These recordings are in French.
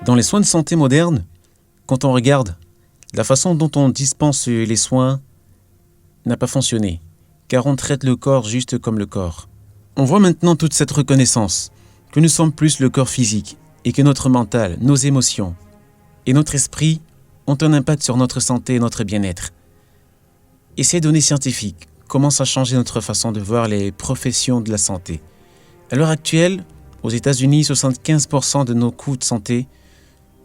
Dans les soins de santé modernes, quand on regarde, la façon dont on dispense les soins n'a pas fonctionné, car on traite le corps juste comme le corps. On voit maintenant toute cette reconnaissance, que nous sommes plus le corps physique, et que notre mental, nos émotions et notre esprit ont un impact sur notre santé et notre bien-être. Et ces données scientifiques commencent à changer notre façon de voir les professions de la santé. À l'heure actuelle, aux États-Unis, 75% de nos coûts de santé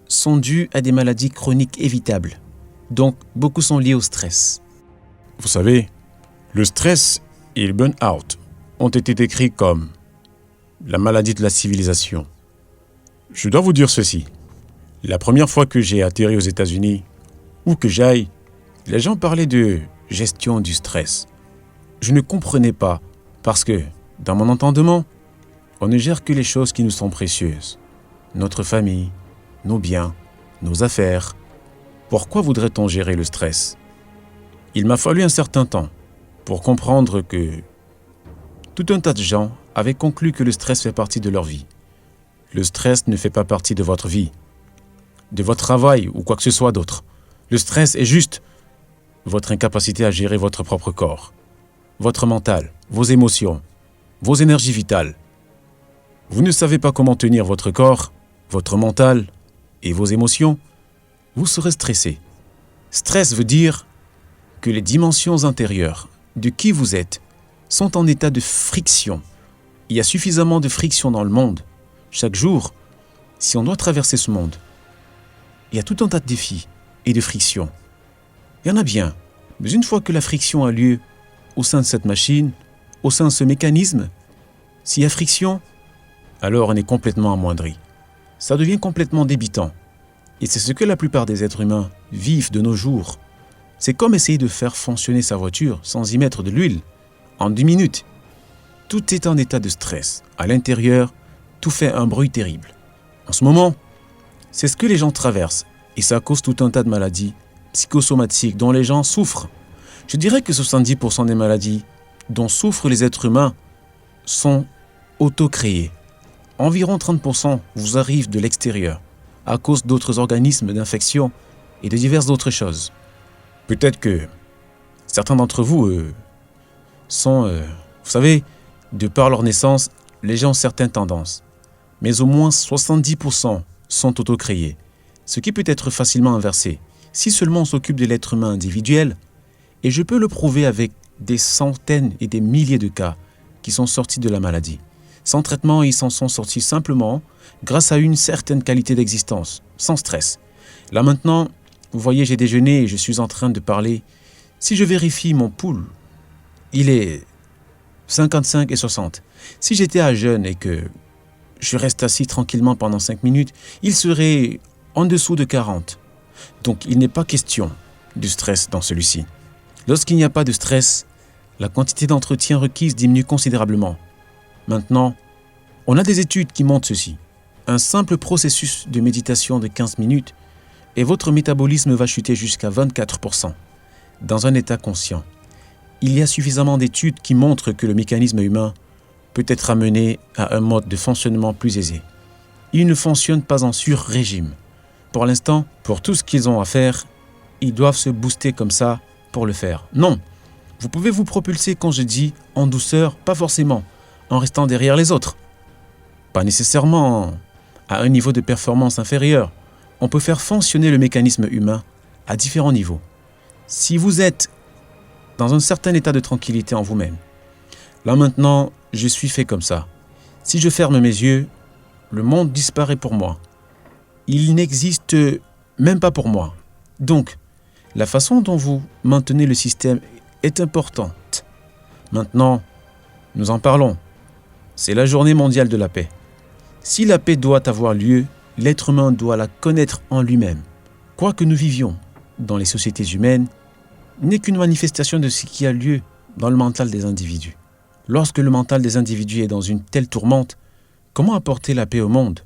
sont dus à des maladies chroniques évitables. Donc, beaucoup sont liés au stress. Vous savez, le stress et le burn-out ont été décrits comme la maladie de la civilisation. Je dois vous dire ceci. La première fois que j'ai atterri aux États-Unis, où que j'aille, les gens parlaient de gestion du stress. Je ne comprenais pas, parce que, dans mon entendement, on ne gère que les choses qui nous sont précieuses. Notre famille, nos biens, nos affaires. Pourquoi voudrait-on gérer le stress ? Il m'a fallu un certain temps pour comprendre que tout un tas de gens avaient conclu que le stress fait partie de leur vie. Le stress ne fait pas partie de votre vie, de votre travail ou quoi que ce soit d'autre. Le stress est juste votre incapacité à gérer votre propre corps, votre mental, vos émotions, vos énergies vitales. Vous ne savez pas comment tenir votre corps, votre mental et vos émotions, vous serez stressé. Stress veut dire que les dimensions intérieures de qui vous êtes sont en état de friction. Il y a suffisamment de friction dans le monde. Chaque jour, si on doit traverser ce monde, il y a tout un tas de défis et de frictions. Il y en a bien, mais une fois que la friction a lieu au sein de cette machine, au sein de ce mécanisme, s'il y a friction, alors on est complètement amoindri. Ça devient complètement débitant. Et c'est ce que la plupart des êtres humains vivent de nos jours. C'est comme essayer de faire fonctionner sa voiture sans y mettre de l'huile. En 10 minutes, tout est en état de stress. À l'intérieur, tout fait un bruit terrible. En ce moment, c'est ce que les gens traversent. Et ça cause tout un tas de maladies psychosomatiques dont les gens souffrent. Je dirais que 70% des maladies dont souffrent les êtres humains sont auto-créées. Environ 30% vous arrivent de l'extérieur, à cause d'autres organismes d'infection et de diverses autres choses. Peut-être que certains d'entre vous sont, vous savez, de par leur naissance, les gens ont certaines tendances. Mais au moins 70% sont auto-créés, ce qui peut être facilement inversé, si seulement on s'occupe de l'être humain individuel. Et je peux le prouver avec des centaines et des milliers de cas qui sont sortis de la maladie. Sans traitement, ils s'en sont sortis simplement grâce à une certaine qualité d'existence, sans stress. Là maintenant, vous voyez, j'ai déjeuné et je suis en train de parler. Si je vérifie mon pouls, il est 55 et 60. Si j'étais à jeun et que je reste assis tranquillement pendant 5 minutes, il serait en dessous de 40. Donc il n'est pas question de stress dans celui-ci. Lorsqu'il n'y a pas de stress, la quantité d'entretien requise diminue considérablement. Maintenant, on a des études qui montrent ceci. Un simple processus de méditation de 15 minutes et votre métabolisme va chuter jusqu'à 24% dans un état conscient. Il y a suffisamment d'études qui montrent que le mécanisme humain peut être amené à un mode de fonctionnement plus aisé. Il ne fonctionne pas en sur-régime. Pour l'instant, pour tout ce qu'ils ont à faire, ils doivent se booster comme ça pour le faire. Non, vous pouvez vous propulser quand je dis en douceur, pas forcément en restant derrière les autres. Pas nécessairement à un niveau de performance inférieur. On peut faire fonctionner le mécanisme humain à différents niveaux. Si vous êtes dans un certain état de tranquillité en vous-même, là maintenant, je suis fait comme ça. Si je ferme mes yeux, le monde disparaît pour moi. Il n'existe même pas pour moi. Donc, la façon dont vous maintenez le système est importante. Maintenant, nous en parlons. C'est la journée mondiale de la paix. Si la paix doit avoir lieu, l'être humain doit la connaître en lui-même. Quoi que nous vivions dans les sociétés humaines, n'est qu'une manifestation de ce qui a lieu dans le mental des individus. Lorsque le mental des individus est dans une telle tourmente, comment apporter la paix au monde ?